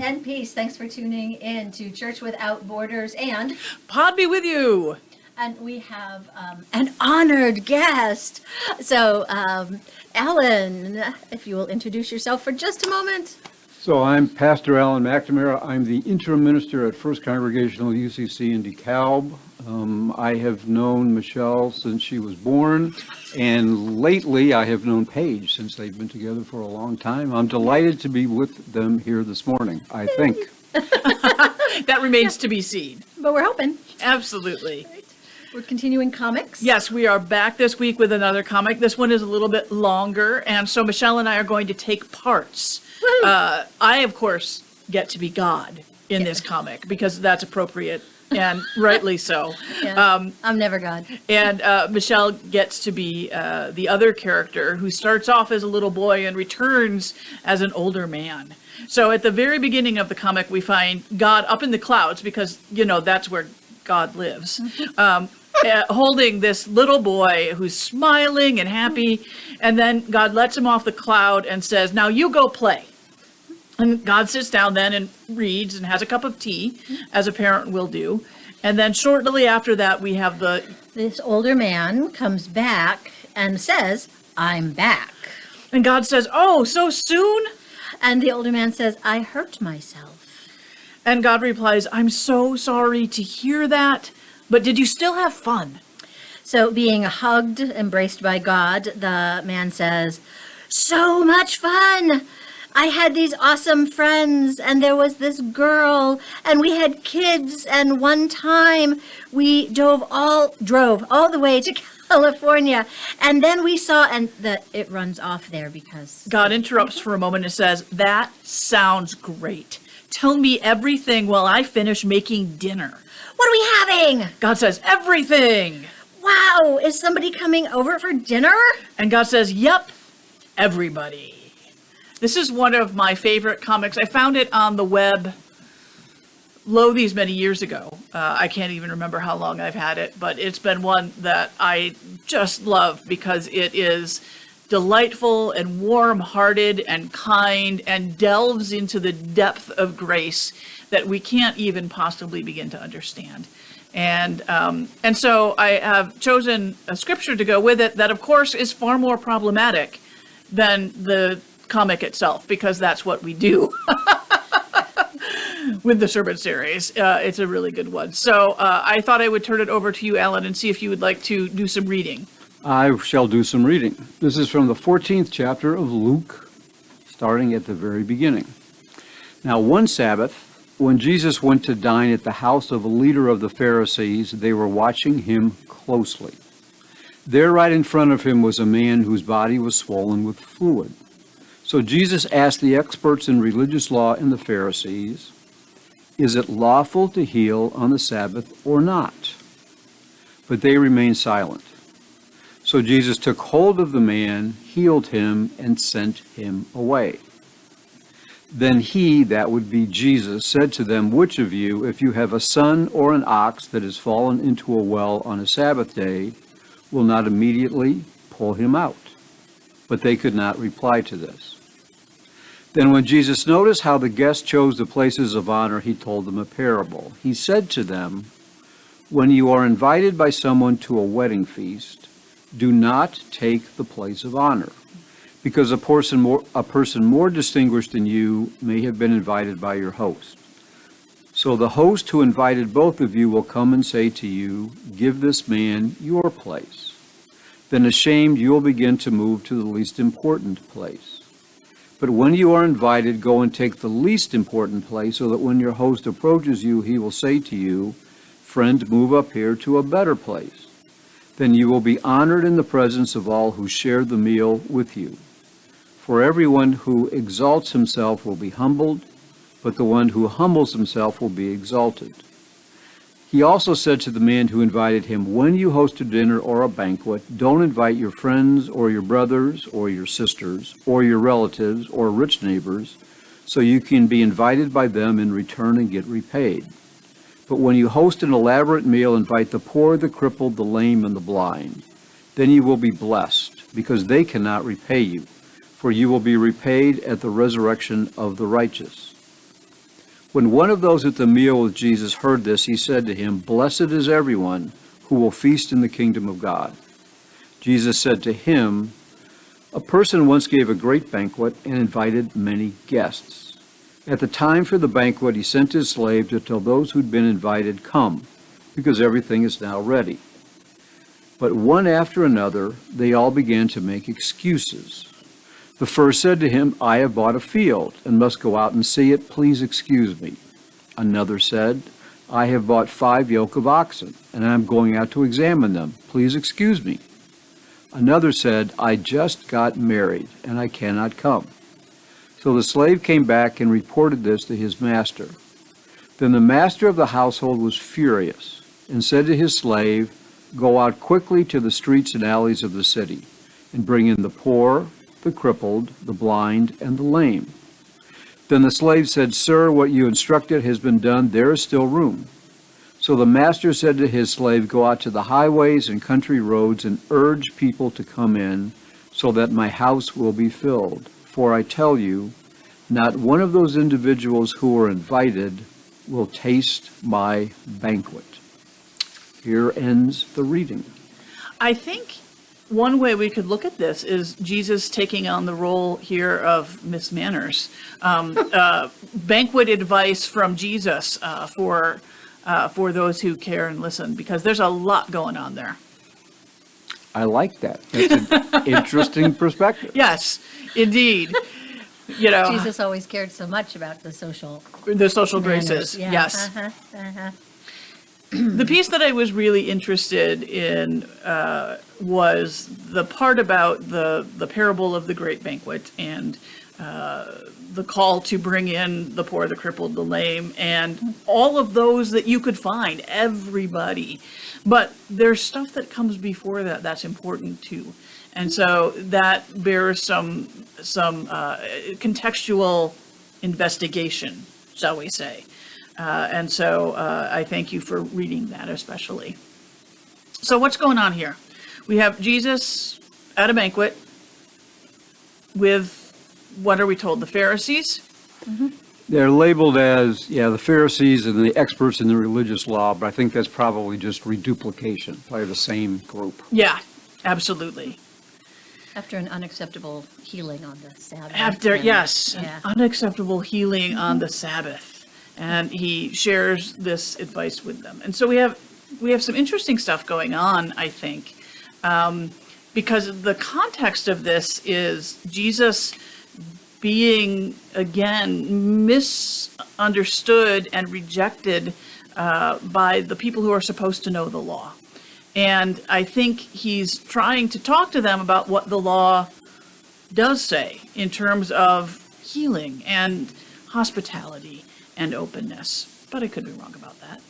and peace. Thanks for tuning in to Church Without Borders, and Pod be with you. And we have an honored guest. So, Alan, if you will introduce yourself for just a moment. So I'm Pastor Alan McNamara. I'm the interim minister at First Congregational UCC in DeKalb. I have known Michelle since she was born, and lately I have known Paige since they've been together for a long time. I'm delighted to be with them here this morning, I think. That remains to be seen. But we're hoping. Absolutely. We're continuing comics. Yes, we are back this week with another comic. This one is a little bit longer, and so Michelle and I are going to take parts. I, of course, get to be God in this comic because that's appropriate, and rightly so. Yeah, I'm never God. And Michelle gets to be the other character who starts off as a little boy and returns as an older man. So at the very beginning of the comic, we find God up in the clouds because, you know, that's where God lives. Holding this little boy who's smiling and happy, and then God lets him off the cloud and says, "Now you go play." And God sits down then and reads and has a cup of tea, as a parent will do. And then shortly after that, we have this older man comes back and says, "I'm back." And God says, "Oh, so soon?" And the older man says, "I hurt myself." And God replies, "I'm so sorry to hear that, but did you still have fun?" So being hugged, embraced by God, the man says, "So much fun! I had these awesome friends, and there was this girl, and we had kids, and one time we drove all the way to California, and then we saw," and it runs off there because God interrupts for a moment and says, "That sounds great. Tell me everything while I finish making dinner." "What are we having?" God says, "Everything." "Wow, is somebody coming over for dinner?" And God says, "Yep, everybody." This is one of my favorite comics. I found it on the web these many years ago. I can't even remember how long I've had it, but it's been one that I just love because it is delightful and warm-hearted and kind and delves into the depth of grace that we can't even possibly begin to understand. And so I have chosen a scripture to go with it that, of course, is far more problematic than the comic itself, because that's what we do with the sermon series. It's a really good one. So I thought I would turn it over to you, Alan, and see if you would like to do some reading. I shall do some reading. This is from the 14th chapter of Luke, starting at the very beginning. Now, one Sabbath, when Jesus went to dine at the house of a leader of the Pharisees, they were watching him closely. There, right in front of him, was a man whose body was swollen with fluid. So Jesus asked the experts in religious law and the Pharisees, "Is it lawful to heal on the Sabbath or not?" But they remained silent. So Jesus took hold of the man, healed him, and sent him away. Then he, that would be Jesus, said to them, "Which of you, if you have a son or an ox that has fallen into a well on a Sabbath day, will not immediately pull him out?" But they could not reply to this. Then when Jesus noticed how the guests chose the places of honor, he told them a parable. He said to them, "When you are invited by someone to a wedding feast, do not take the place of honor, because a person more distinguished than you may have been invited by your host. So the host who invited both of you will come and say to you, 'Give this man your place.' Then ashamed, you will begin to move to the least important place. But when you are invited, go and take the least important place, so that when your host approaches you, he will say to you, 'Friend, move up here to a better place.' Then you will be honored in the presence of all who shared the meal with you. For everyone who exalts himself will be humbled, but the one who humbles himself will be exalted." He also said to the man who invited him, "When you host a dinner or a banquet, don't invite your friends or your brothers or your sisters or your relatives or rich neighbors, so you can be invited by them in return and get repaid. But when you host an elaborate meal, invite the poor, the crippled, the lame, and the blind. Then you will be blessed, because they cannot repay you, for you will be repaid at the resurrection of the righteous." When one of those at the meal with Jesus heard this, he said to him, "Blessed is everyone who will feast in the kingdom of God." Jesus said to him, "A person once gave a great banquet and invited many guests. At the time for the banquet, he sent his slave to tell those who'd been invited, 'Come, because everything is now ready.' But one after another, they all began to make excuses. The first said to him, 'I have bought a field and must go out and see it. Please excuse me.' Another said, 'I have bought 5 yoke of oxen, and I am going out to examine them. Please excuse me.' Another said, 'I just got married, and I cannot come.' So the slave came back and reported this to his master. Then the master of the household was furious and said to his slave, 'Go out quickly to the streets and alleys of the city, and bring in the poor, the crippled, the blind, and the lame.' Then the slave said, 'Sir, what you instructed has been done. There is still room.' So the master said to his slave, 'Go out to the highways and country roads and urge people to come in, so that my house will be filled. For I tell you, not one of those individuals who are invited will taste my banquet.'" Here ends the reading. I think one way we could look at this is Jesus taking on the role here of Miss Manners. Banquet advice from Jesus for those who care and listen, because there's a lot going on there. I like that. That's an interesting perspective. Yes, indeed. You know, Jesus always cared so much about the social graces. manners. Yeah. Yes. Uh-huh. The piece that I was really interested in was the part about the parable of the great banquet and the call to bring in the poor, the crippled, the lame, and all of those that you could find, everybody. But there's stuff that comes before that that's important too. And so that bears some contextual investigation, shall we say. And so I thank you for reading that especially. So what's going on here? We have Jesus at a banquet with, what are we told, the Pharisees? They're labeled as, the Pharisees and the experts in the religious law, but I think that's probably just reduplication, probably the same group. Yeah, absolutely. After an unacceptable healing on the Sabbath. Yes, Yeah. an unacceptable healing on the Sabbath. And he shares this advice with them. And so we have some interesting stuff going on, I think, because the context of this is Jesus being, again, misunderstood and rejected by the people who are supposed to know the law. And I think he's trying to talk to them about what the law does say in terms of healing and hospitality and openness. But I could be wrong about that.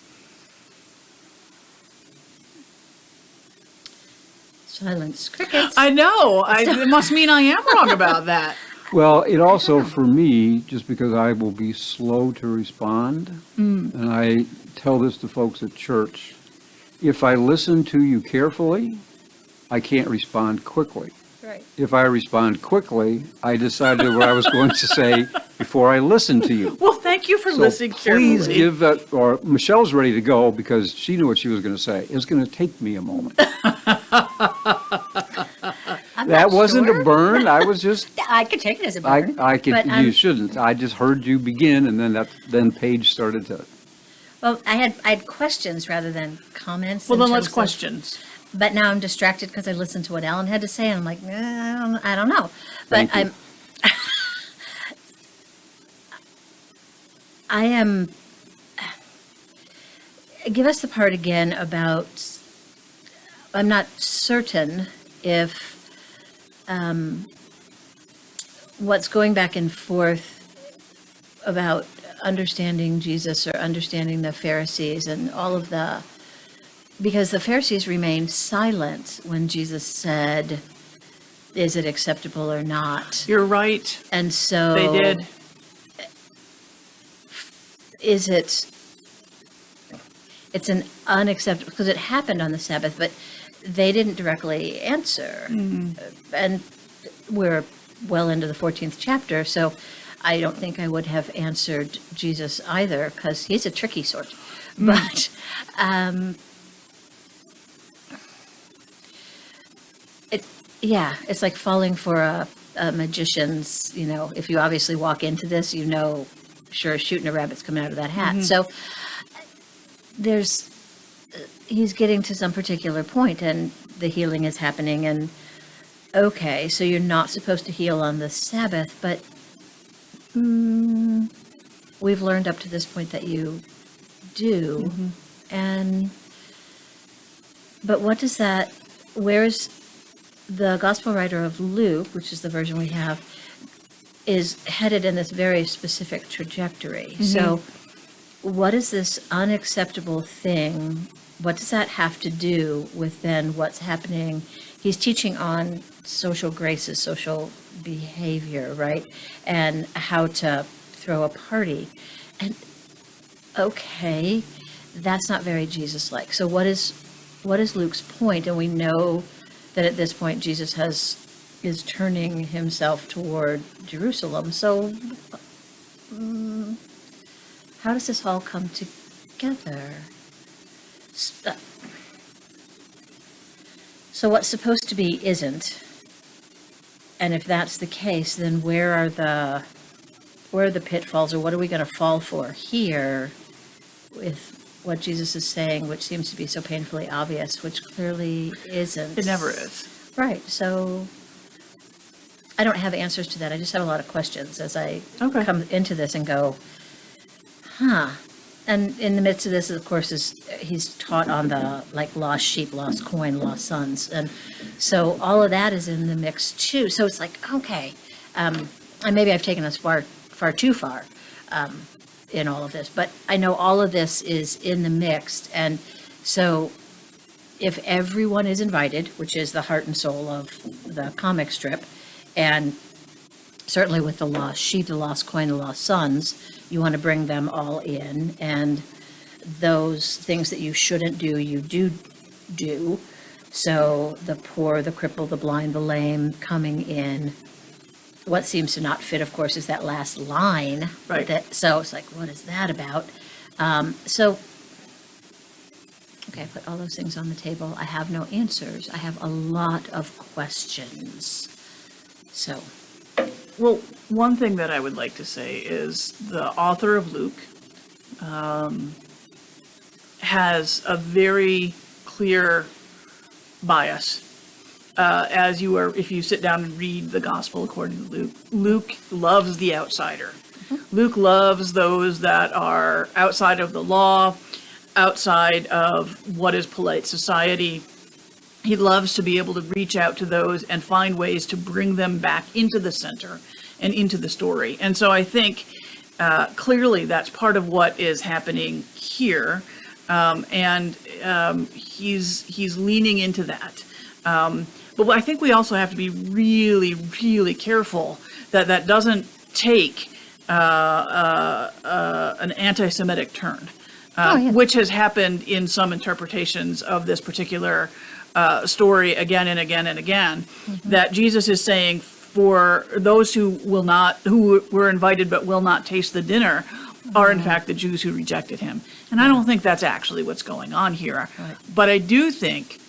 Silence. Crickets. I know. It must mean I am wrong about that. Well, it also, for me, just because I will be slow to respond, and I tell this to folks at church, if I listen to you carefully, I can't respond quickly. Right. If I respond quickly, I decided what I was going to say before I listened to you. Well, thank you for So listening please carefully. give that, or Michelle's ready to go because she knew what she was going to say. It's going to take me a moment. I'm That not wasn't sure. a burn. I was just, I could take it as a burn. I could, but, you shouldn't. I just heard you begin and then Paige started to. Well, I had questions rather than comments. Well, in then let's terms of- questions. But now I'm distracted because I listened to what Alan had to say, and I'm like, I don't know. But Thank you. I am. Give us the part again about. I'm not certain if what's going back and forth about understanding Jesus or understanding the Pharisees and all of the. Because the Pharisees remained silent when Jesus said, "Is it acceptable or not?" You're right. And so They did. Is it? It's an unacceptable because it happened on the Sabbath, but they didn't directly answer. And we're well into the 14th chapter, so I don't think I would have answered Jesus either, because he's a tricky sort. But it's like falling for a magician's, if you obviously walk into this, sure as shooting a rabbit's coming out of that hat. So he's getting to some particular point, and the healing is happening, and okay, so you're not supposed to heal on the Sabbath, but we've learned up to this point that you do. But where's the gospel writer of Luke, which is the version we have, is headed in this very specific trajectory. So what is this unacceptable thing? What does that have to do with then what's happening? He's teaching on social graces, social behavior, right? And how to throw a party. And okay, that's not very Jesus-like. So what is Luke's point? And we know that at this point Jesus is turning himself toward Jerusalem. So how does this all come together? So what's supposed to be isn't. And if that's the case, then where are the pitfalls, or what are we going to fall for here with what Jesus is saying, which seems to be so painfully obvious, which clearly isn't. It never is. Right. So I don't have answers to that. I just have a lot of questions as I come into this and go, And in the midst of this, of course, he's taught on the lost sheep, lost coin, lost sons, and so all of that is in the mix too. So it's like, okay, and maybe I've taken us far too far in all of this, but I know all of this is in the mix, and so if everyone is invited, which is the heart and soul of the comic strip, and certainly with the lost sheep, the lost coin, the lost sons, you want to bring them all in, and those things that you shouldn't do, you do. So the poor, the crippled, the blind, the lame coming in. What seems to not fit, of course, is that last line. Right. So it's like, what is that about? Okay, I put all those things on the table. I have no answers. I have a lot of questions. So. Well, one thing that I would like to say is the author of Luke has a very clear bias. If you sit down and read the gospel according to Luke, Luke loves the outsider. Luke loves those that are outside of the law, outside of what is polite society. He loves to be able to reach out to those and find ways to bring them back into the center and into the story. And so I think clearly that's part of what is happening here. He's leaning into that. But I think we also have to be really, really careful that doesn't take an anti-Semitic turn, which has happened in some interpretations of this particular story again and again and again, that Jesus is saying for those who were invited but will not taste the dinner are in fact the Jews who rejected him. And I don't think that's actually what's going on here. Right. But I do think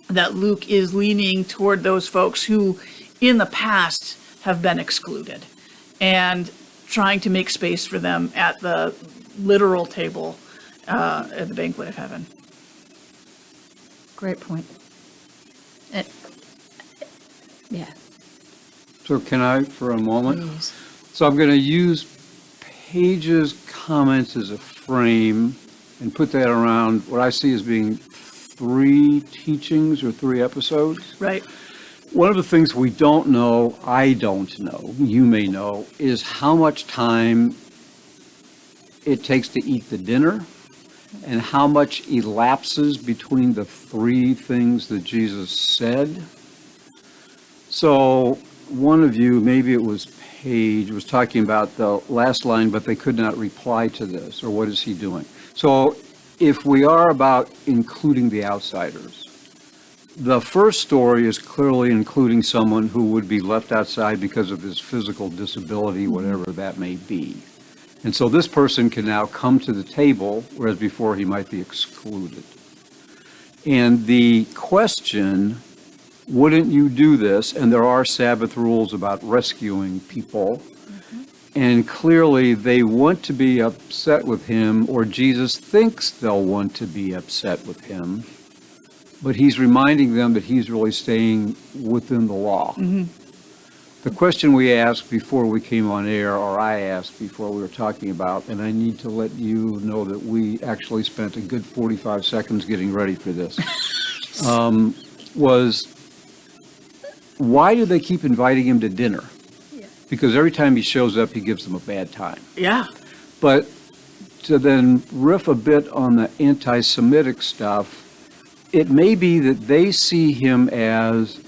that Luke is leaning toward those folks who in the past have been excluded and trying to make space for them at the literal table at the banquet of heaven. Great point. Yeah. So can I, for a moment? Please. So I'm going to use Paige's comments as a frame and put that around what I see as being 3 teachings or 3 episodes. Right. One of the things we don't know, I don't know, you may know, is how much time it takes to eat the dinner and how much elapses between the 3 things that Jesus said. So one of you, maybe it was Paige, was talking about the last line, but they could not reply to this, or what is he doing? So if we are about including the outsiders, The first story is clearly including someone who would be left outside because of his physical disability, whatever that may be. And so this person can now come to the table, whereas before he might be excluded. And the question, wouldn't you do this? And there are Sabbath rules about rescuing people. And clearly they want to be upset with him, or Jesus thinks they'll want to be upset with him. But he's reminding them that he's really staying within the law. The question we asked before we came on air, or I asked before we were talking about, and I need to let you know that we actually spent a good 45 seconds getting ready for this, was why do they keep inviting him to dinner? Because every time he shows up, he gives them a bad time. Yeah. But to then riff a bit on the anti-Semitic stuff, it may be that they see him as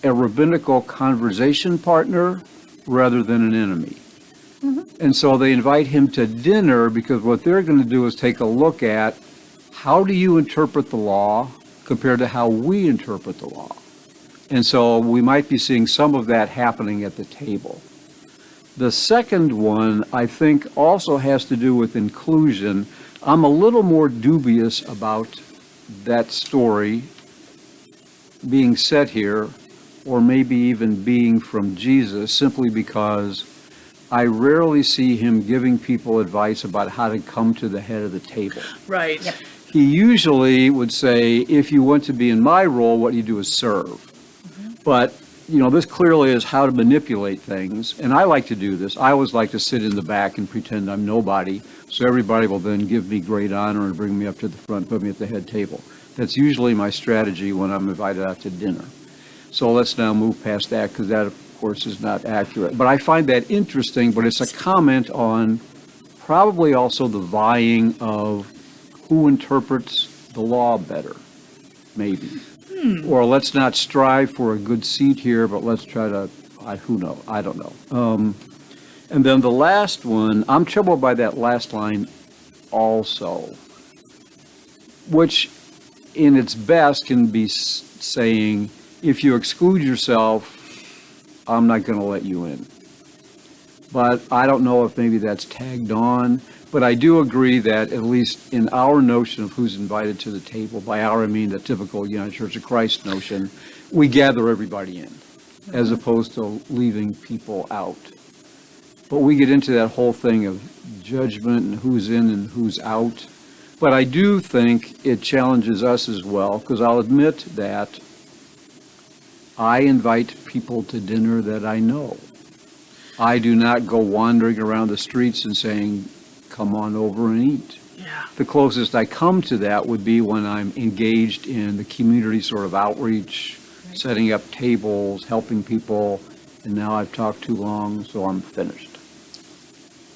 a rabbinical conversation partner rather than an enemy. And so they invite him to dinner because what they're going to do is take a look at how do you interpret the law compared to how we interpret the law. And so we might be seeing some of that happening at the table. The second one, I think, also has to do with inclusion. I'm a little more dubious about that story being set here, or maybe even being from Jesus, simply because I rarely see him giving people advice about how to come to the head of the table. Right. Yep. He usually would say, if you want to be in my role, what you do is serve. But, you know, this clearly is how to manipulate things, and I like to do this. I always like to sit in the back and pretend I'm nobody, so everybody will then give me great honor and bring me up to the front, put me at the head table. That's usually my strategy when I'm invited out to dinner. So let's now move past that, because that, of course, is not accurate. But I find that interesting, but it's a comment on probably also the vying of who interprets the law better, maybe. Or let's not strive for a good seat here, but let's try to, who knows, I don't know. And then the last one, I'm troubled by that last line also, which in its best can be saying, if you exclude yourself, I'm not going to let you in. But I don't know if maybe that's tagged on. But I do agree that, at least in our notion of who's invited to the table, by our I mean the typical United Church of Christ notion, we gather everybody in, as opposed to leaving people out. But we get into that whole thing of judgment and who's in and who's out. But I do think it challenges us as well, because I'll admit that I invite people to dinner that I know. I do not go wandering around the streets and saying, come on over and eat. Yeah. The closest I come to that would be when I'm engaged in the community sort of outreach, setting up tables, helping people, and now I've talked too long, so I'm finished.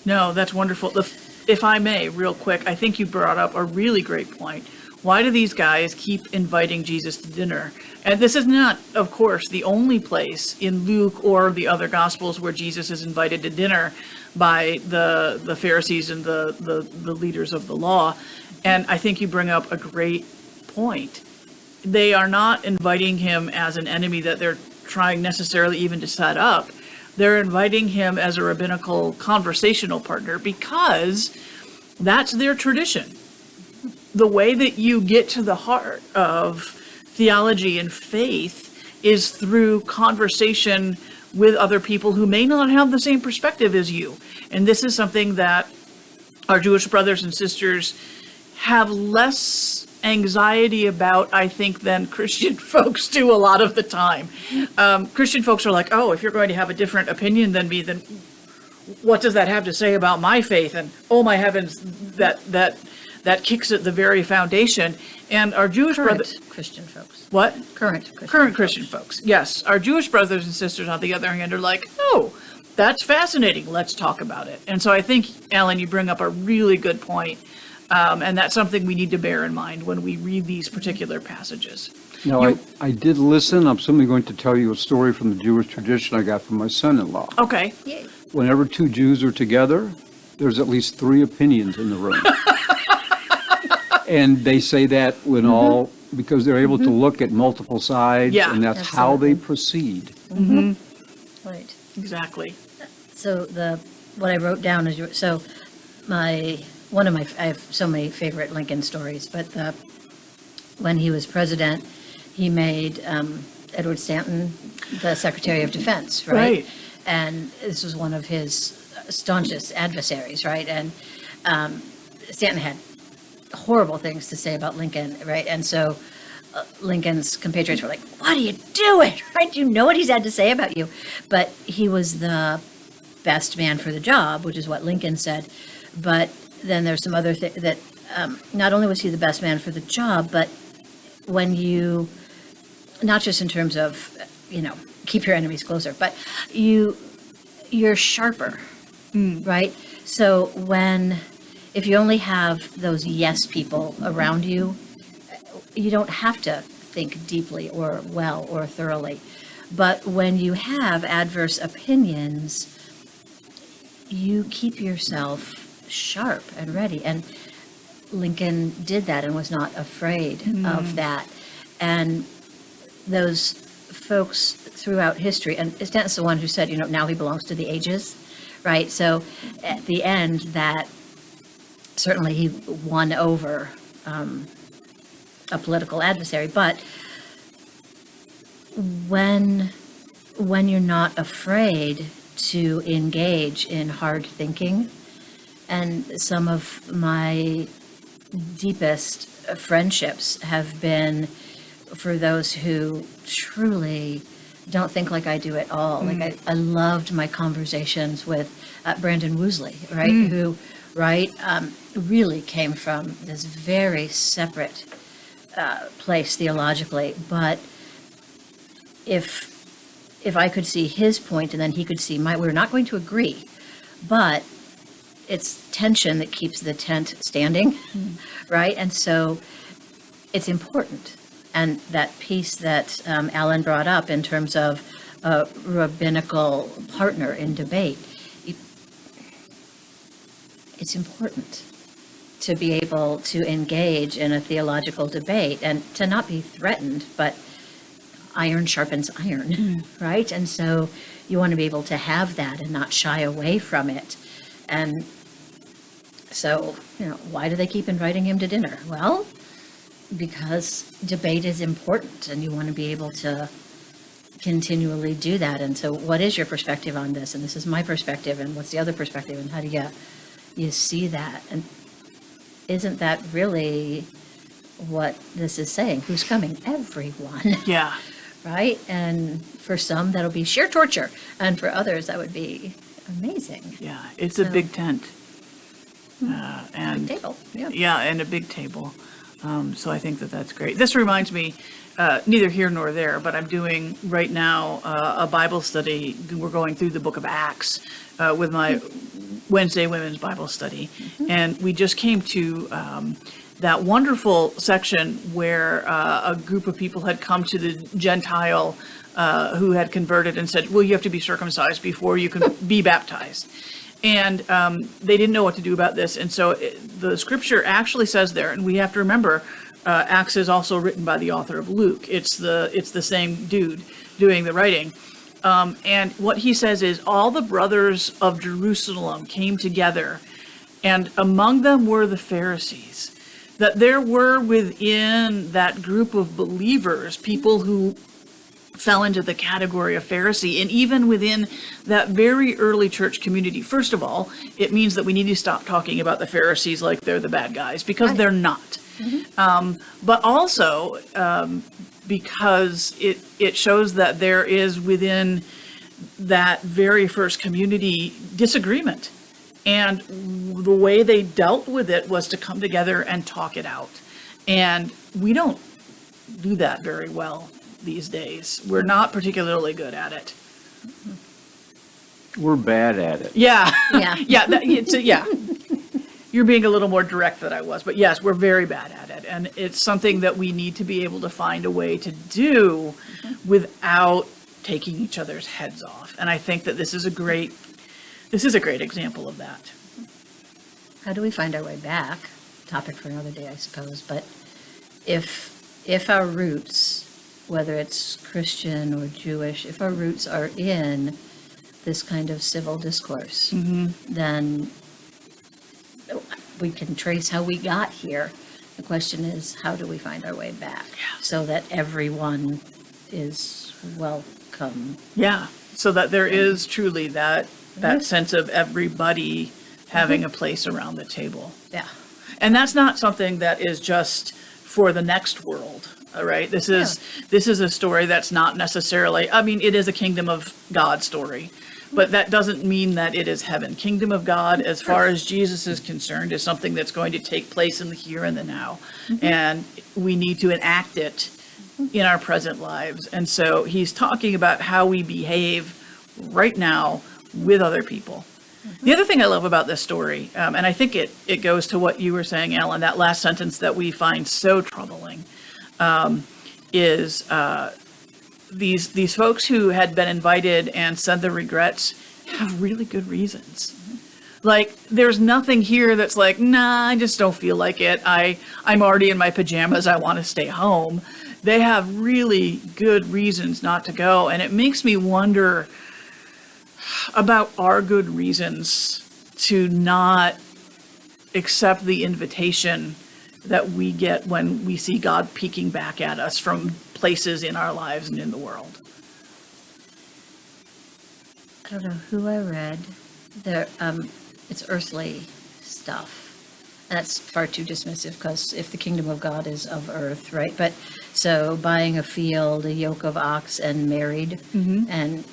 No, that's wonderful. If I may, real quick, I think you brought up a really great point. Why do these guys keep inviting Jesus to dinner? And this is not, of course, the only place in Luke or the other Gospels where Jesus is invited to dinner by the Pharisees and the leaders of the law. And I think you bring up a great point. They are not inviting him as an enemy that they're trying necessarily even to set up. They're inviting him as a rabbinical conversational partner because that's their tradition. The way that you get to the heart of theology and faith is through conversation with other people who may not have the same perspective as you. And this is something that our Jewish brothers and sisters have less anxiety about, I think, than Christian folks do a lot of the time. Christian folks are like, oh, if you're going to have a different opinion than me, then what does that have to say about my faith? And oh my heavens, that kicks at the very foundation. And our Jewish brothers, Christian folks. what? Current Christian folks. Yes. Our Jewish brothers and sisters, on the other hand, are like, oh, that's fascinating. Let's talk about it. And so I think, Alan, you bring up a really good point. And that's something we need to bear in mind when we read these particular passages. Now, I did listen. I'm simply going to tell you a story from the Jewish tradition I got from my son-in-law. Okay. Yay. Whenever two Jews are together, there's at least 3 opinions in the room. And they say that when all because they're able to look at multiple sides, Yeah. and that's how they Absolutely. proceed. Right. Exactly. So what I wrote down is I have so many favorite Lincoln stories, but when he was president, he made Edward Stanton the Secretary of Defense, right? Right. And this was one of his staunchest adversaries, right? And Stanton had horrible things to say about Lincoln, right? And so Lincoln's compatriots were like, "What are you doing?" Right? You know what he's had to say about you, but he was the best man for the job, which is what Lincoln said. But then there's some other thing that not only was he the best man for the job, but when you, not just in terms of, keep your enemies closer, but you're sharper, right? So if you only have those yes people around you, you don't have to think deeply or well or thoroughly. But when you have adverse opinions, you keep yourself sharp and ready. And Lincoln did that and was not afraid of that. And those folks throughout history, and Stanton's the one who said, now he belongs to the ages, right? So at the end, that certainly he won over a political adversary. But when you're not afraid to engage in hard thinking, and some of my deepest friendships have been for those who truly don't think like I do at all. Like I loved my conversations with Brandon Woosley, right? Who, really came from this very separate place theologically. But if I could see his point and then he could see mine, we're not going to agree, but it's tension that keeps the tent standing, right? And so it's important. And that piece that Alan brought up in terms of a rabbinical partner in debate, it's important to be able to engage in a theological debate and to not be threatened, but iron sharpens iron, right? And so you want to be able to have that and not shy away from it. And so, why do they keep inviting him to dinner? Well, because debate is important and you want to be able to continually do that. And so what is your perspective on this? And this is my perspective, and what's the other perspective? And how do you see that? And isn't that really what this is saying? Who's coming? Everyone. Yeah. Right? And for some, that'll be sheer torture. And for others, that would be amazing. Yeah. It's a big tent. And Big table. Yeah. yeah, and a big table. So I think that's great. This reminds me, neither here nor there, but I'm doing right now a Bible study. We're going through the book of Acts with my Wednesday women's Bible study. And we just came to that wonderful section where a group of people had come to the Gentile who had converted and said, well, you have to be circumcised before you can be baptized. And they didn't know what to do about this. And so the scripture actually says there, and we have to remember, Acts is also written by the author of Luke. It's the same dude doing the writing. And what he says is, all the brothers of Jerusalem came together, and among them were the Pharisees. That there were within that group of believers people who fell into the category of Pharisee, and even within that very early church community. First of all, it means that we need to stop talking about the Pharisees like they're the bad guys, because they're not. But also because it shows that there is within that very first community disagreement. And the way they dealt with it was to come together and talk it out. And we don't do that very well these days. We're not particularly good at it. We're bad at it. Yeah. Yeah. Yeah. You're being a little more direct than I was, but yes, we're very bad at it. And it's something that we need to be able to find a way to do without taking each other's heads off. And I think that this is a great example of that. How How do we find our way back? Topic for another day, I suppose. But if if our roots, whether it's Christian or Jewish, if our roots are in this kind of civil discourse, then we can trace how we got here. The question is, how do we find our way back so that everyone is welcome? Yeah, so that there is truly that sense of everybody having a place around the table. Yeah. And that's not something that is just for the next world, all right? This is a story that's not necessarily, I mean, it is a kingdom of God story, but that doesn't mean that it is heaven. Kingdom of God, as far as Jesus is concerned, is something that's going to take place in the here and the now. And we need to enact it in our present lives. And so he's talking about how we behave right now with other people. The other thing I love about this story, and I think it goes to what you were saying, Alan, that last sentence that we find so troubling, is these folks who had been invited and said their regrets have really good reasons. Like, there's nothing here that's like, nah, I just don't feel like it. I'm already in my pajamas. I want to stay home. They have really good reasons not to go. And it makes me wonder about our good reasons to not accept the invitation that we get when we see God peeking back at us from places in our lives and in the world. I don't know who I read. There, it's earthly stuff. And that's far too dismissive, because if the kingdom of God is of earth, right? But so buying a field, a yoke of ox, and married, and,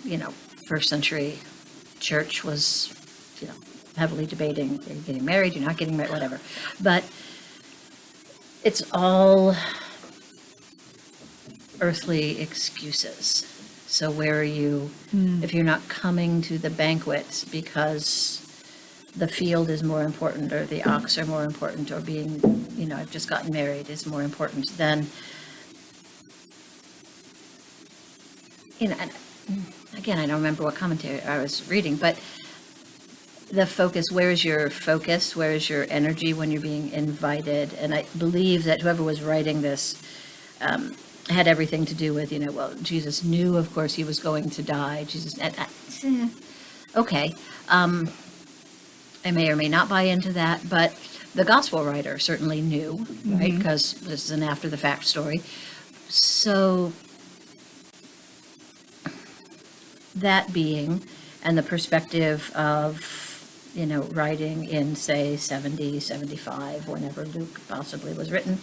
first century church was, heavily debating, are you getting married, you're not getting married, whatever. But it's all earthly excuses. So where are you, if you're not coming to the banquet because the field is more important, or the ox are more important, or being, I've just gotten married is more important, then, and again, I don't remember what commentary I was reading, but the focus, where is your focus? Where is your energy when you're being invited? And I believe that whoever was writing this had everything to do with, Jesus knew, of course, he was going to die. Jesus, okay. I may or may not buy into that, but the gospel writer certainly knew, right? Because this is an after the fact story. So that being, and the perspective of, writing in, say, 70, 75, whenever Luke possibly was written,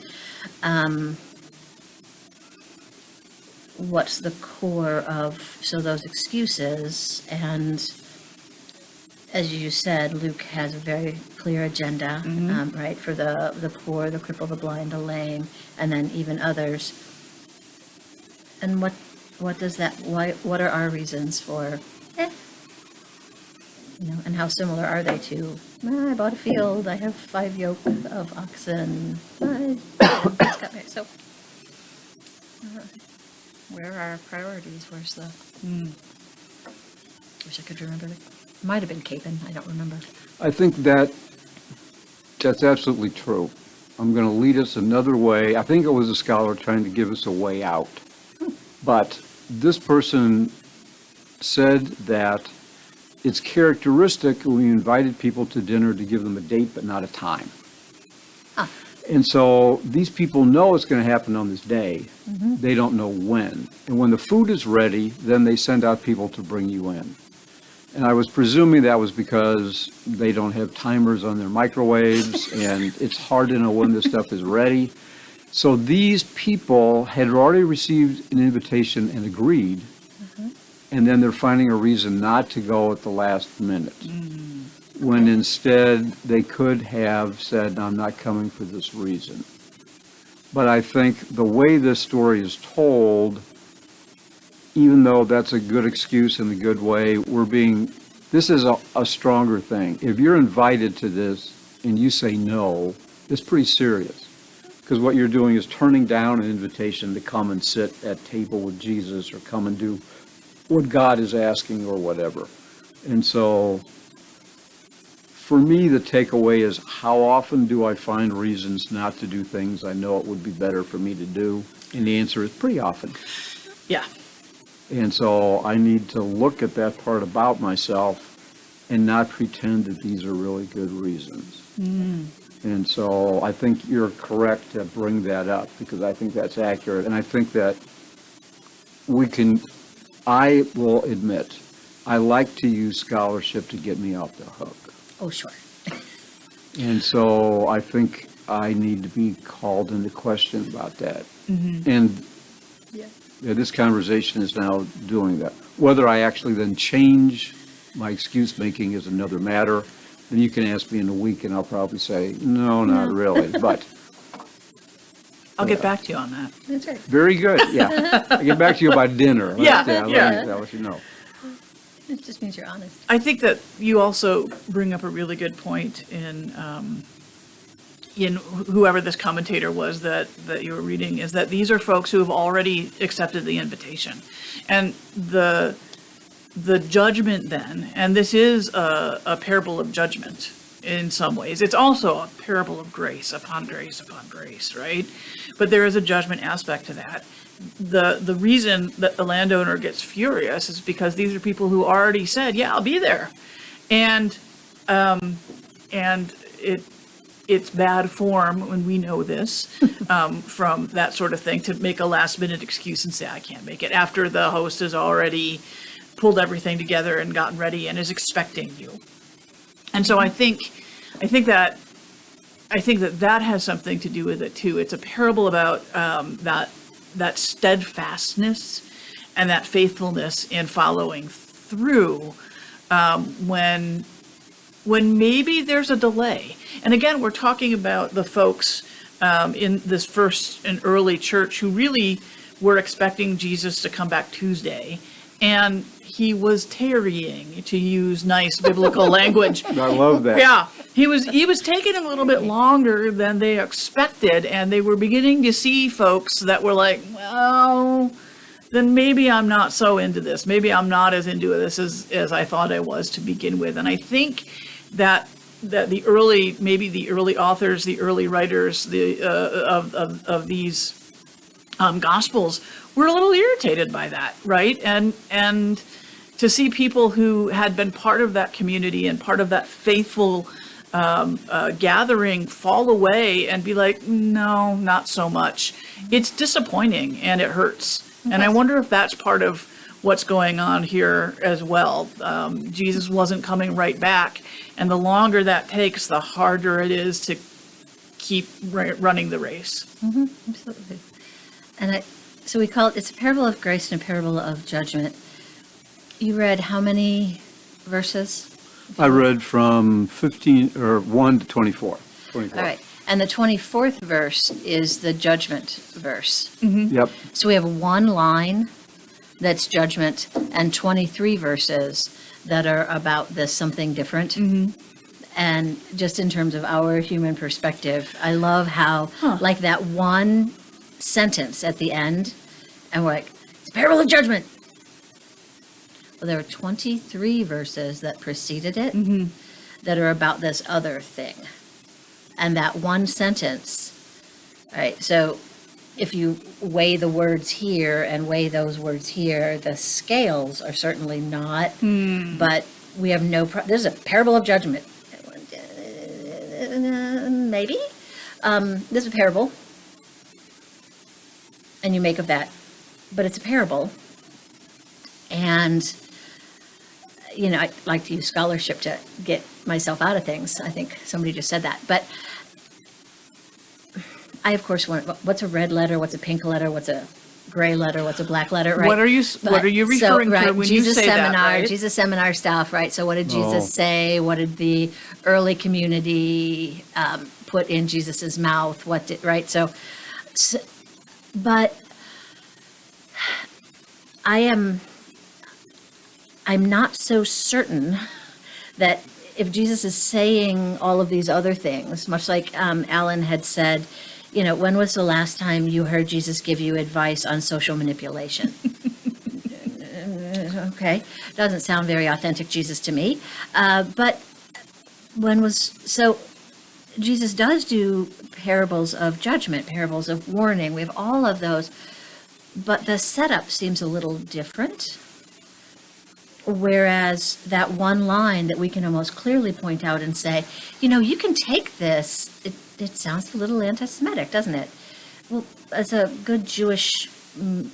what's the core of, so those excuses, and as you said, Luke has a very clear agenda, right, for the poor, the crippled, the blind, the lame, and then even others. And what does that, what are our reasons for, and how similar are they to, I bought a field, I have 5 yoke of oxen, I just got married. So, where are our priorities? Where's the, wish I could remember. Might have been Capen, I don't remember. I think that's absolutely true. I'm going to lead us another way. I think it was a scholar trying to give us a way out. But this person said that it's characteristic when we invited people to dinner to give them a date but not a time. And so these people know it's going to happen on this day. They don't know when. And when the food is ready, then they send out people to bring you in. And I was presuming that was because they don't have timers on their microwaves and it's hard to know when this stuff is ready. So these people had already received an invitation and agreed, and then they're finding a reason not to go at the last minute. When instead they could have said, I'm not coming for this reason. But I think the way this story is told, even though that's a good excuse in a good way, this is a stronger thing. If you're invited to this and you say no, it's pretty serious. Because what you're doing is turning down an invitation to come and sit at table with Jesus or come and do what God is asking or whatever. And so for me, the takeaway is how often do I find reasons not to do things I know it would be better for me to do? And the answer is pretty often. Yeah. And so I need to look at that part about myself and not pretend that these are really good reasons. And so I think you're correct to bring that up because I think that's accurate. And I think that I will admit, I like to use scholarship to get me off the hook. Oh, sure. And so I think I need to be called into question about that. And Yeah. this conversation is now doing that. Whether I actually then change my excuse making is another matter. Then you can ask me in a week and I'll probably say, no, not really. But I'll get back to you on that. That's right. very good, yeah. I'll get back to you about dinner. Yeah, I'll let you know. It just means you're honest. I think that you also bring up a really good point in whoever this commentator was that you were reading, is that these are folks who have already accepted the invitation. And the judgment then, and this is a parable of judgment in some ways. It's also a parable of grace upon grace upon grace, right? But there is a judgment aspect to that. The reason that the landowner gets furious is because these are people who already said, yeah, I'll be there. And it's bad form when we know this from that sort of thing to make a last minute excuse and say, I can't make it after the host has already pulled everything together and gotten ready and is expecting you. And so I think that has something to do with it too. It's a parable about that steadfastness and that faithfulness in following through when maybe there's a delay. And again, we're talking about the folks in this first and early church who really were expecting Jesus to come back Tuesday, and he was tarrying, to use nice biblical language. I love that. Yeah, he was taking a little bit longer than they expected, and they were beginning to see folks that were like, well, then maybe I'm not so into this. Maybe I'm not as into this as I thought I was to begin with. And I think that the early authors, the early writers, of these Gospels were a little irritated by that, right? And to see people who had been part of that community and part of that faithful gathering fall away and be like, no, not so much. It's disappointing and it hurts. And I wonder if that's part of what's going on here as well. Jesus wasn't coming right back. And the longer that takes, the harder it is to keep running the race. Absolutely. And so we call it's a parable of grace and a parable of judgment. You read how many verses? I read from 1 to 24. All right. And the 24th verse is the judgment verse. Yep. So we have one line that's judgment and 23 verses that are about this something different. And just in terms of our human perspective, I love how, like that one sentence at the end, and we're like, it's a parable of judgment. Well, there are 23 verses that preceded it that are about this other thing. And that one sentence, all right, so if you weigh the words here and weigh those words here, the scales are certainly not, but we have there's a parable of judgment. Maybe. This is a parable, and you make of that, but it's a parable. And, I like to use scholarship to get myself out of things. I think somebody just said that. But I, of course, what's a red letter? What's a pink letter? What's a gray letter? What's a black letter? Right? What are you referring to when Jesus you say seminar, that? Right? Jesus seminar stuff, right? So what did Jesus say? What did the early community put in Jesus's mouth? Right? So, but I'm not so certain that if Jesus is saying all of these other things, much like Alan had said, when was the last time you heard Jesus give you advice on social manipulation? Okay, doesn't sound very authentic Jesus to me. But So Jesus does do parables of judgment, parables of warning. We have all of those, but the setup seems a little different. Whereas that one line that we can almost clearly point out and say, you can take this, it sounds a little anti-Semitic, doesn't it? Well, as a good Jewish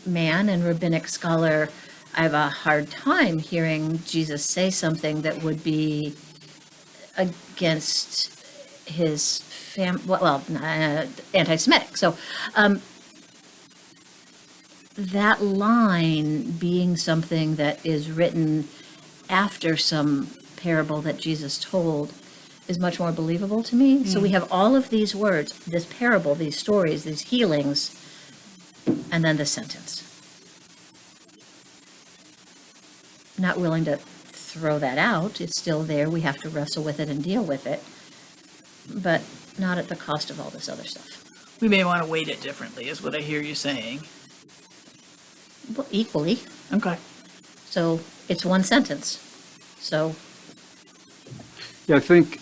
man and rabbinic scholar, I have a hard time hearing Jesus say something that would be against his anti-Semitic. So that line being something that is written after some parable that Jesus told is much more believable to me. So we have all of these words, this parable, these stories, these healings, and then the sentence. Not willing to throw that out. It's still there. We have to wrestle with it and deal with it, but not at the cost of all this other stuff. We may want to weight it differently, is what I hear you saying. Well, equally. Okay. So it's one sentence. So Yeah, I think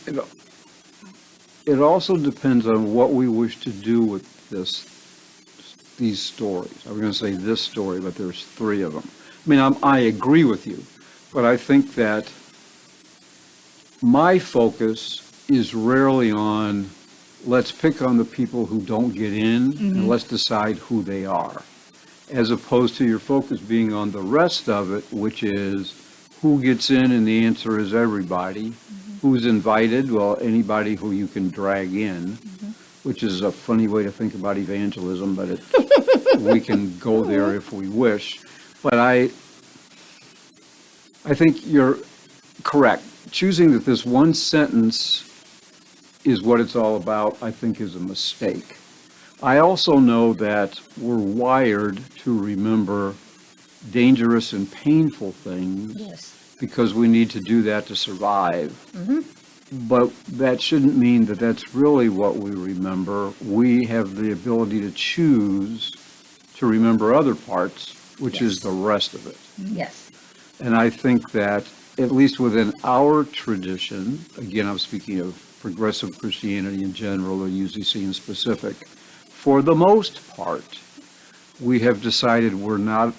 it also depends on what we wish to do with these stories. I was going to say this story, but there's three of them. I mean, I agree with you, but I think that my focus is rarely on, let's pick on the people who don't get in, and let's decide who they are, as opposed to your focus being on the rest of it, which is who gets in, and the answer is everybody. Who's invited? Well, anybody who you can drag in, which is a funny way to think about evangelism, but we can go there if we wish. But I think you're correct. Choosing that this one sentence is what it's all about, I think, is a mistake. I also know that we're wired to remember dangerous and painful things. yes. Because we need to do that to survive. But that shouldn't mean that that's really what we remember. We have the ability to choose to remember other parts, which is the rest of it. Yes. And I think that, at least within our tradition, again, I'm speaking of progressive Christianity in general, or UCC in specific, for the most part, we have decided we're not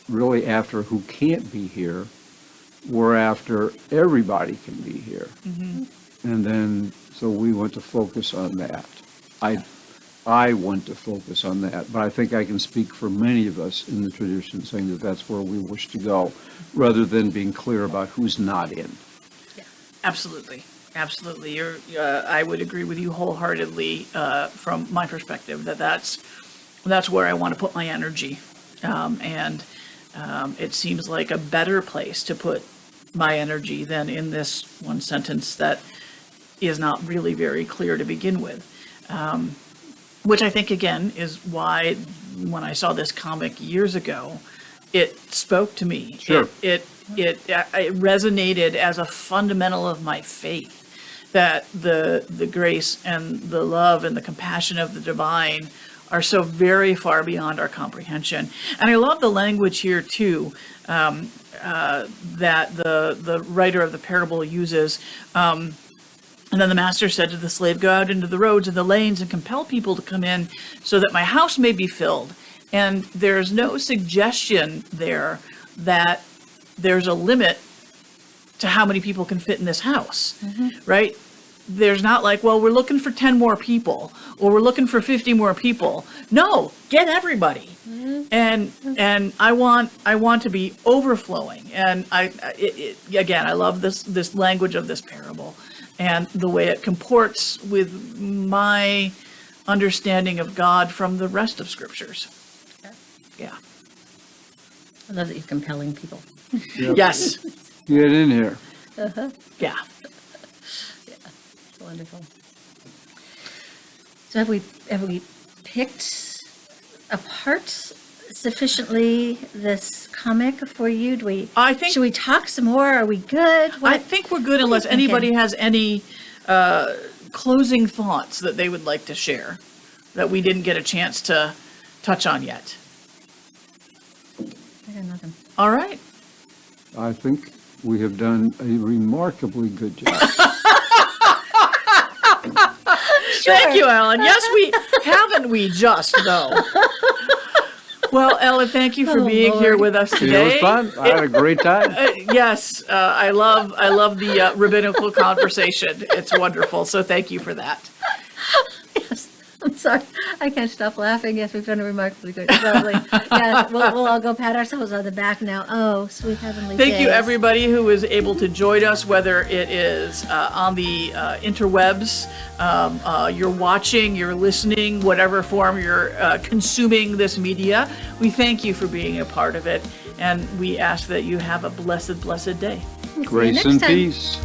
really after who can't be here. We're after everybody can be here. And then, so we want to focus on that. I want to focus on that, but I think I can speak for many of us in the tradition saying that that's where we wish to go, rather than being clear about who's not in. Absolutely. Absolutely. I would agree with you wholeheartedly from my perspective that's where I want to put my energy. And it seems like a better place to put my energy than in this one sentence that is not really very clear to begin with. Which I think, again, is why when I saw this comic years ago, it spoke to me. Sure. It resonated as a fundamental of my faith, that the grace and the love and the compassion of the divine are so very far beyond our comprehension. And I love the language here too, that the writer of the parable uses. And then the master said to the slave, "Go out into the roads and the lanes and compel people to come in so that my house may be filled." And there's no suggestion there that there's a limit to how many people can fit in this house, right? There's not like, well, we're looking for 10 more people or we're looking for 50 more people. No, get everybody. And I want to be overflowing. And again, I love this language of this parable and the way it comports with my understanding of God from the rest of scriptures. Yeah. I love that you're compelling people. Yep. Yes. Get in here. Yeah. Wonderful. So have we picked apart sufficiently this comic for you? Should we talk some more? Are we good? I think we're good unless anybody has any closing thoughts that they would like to share that we didn't get a chance to touch on yet. I got nothing. All right. I think we have done a remarkably good job. Thank you, Ellen. Yes, we haven't we just though. Well, Ellen, thank you for Oh, being here Lord. with us It today. was fun. I had a great time. Yes, I love the rabbinical conversation. It's wonderful. So thank you for that. Yes. I'm sorry. I can't stop laughing. Yes, we've done a remarkably good job. Yeah, we'll all go pat ourselves on the back now. Oh, sweet heavenly Thank you, days. everybody who was able to join us, whether it is on the interwebs, you're watching, you're listening, whatever form you're consuming this media. We thank you for being a part of it, and we ask that you have a blessed, blessed day. See you Grace next and time. peace.